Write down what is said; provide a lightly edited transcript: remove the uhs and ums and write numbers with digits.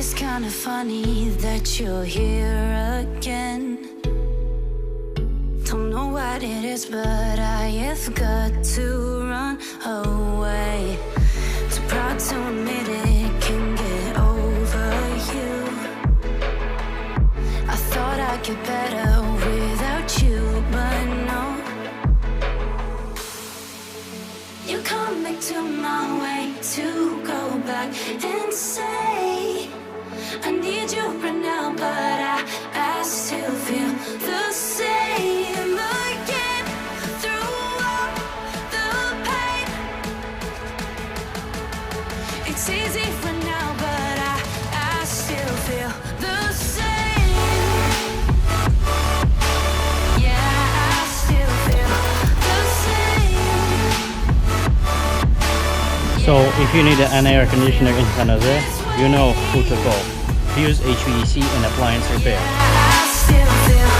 It's kind of funny that you're here again. Don't know what it is, but I have got to run away. Too proud to admit it, can't get over you. I thought I'd get better without you, but no. You come back to my way to go back and say I need you right now, but I still feel the same again. Through all the pain, it's easy for now, but I still feel the same. Yeah, I still feel the same. So if you need an air conditioner in San Jose, you know who to call. Use HVAC and appliance repair. I still feel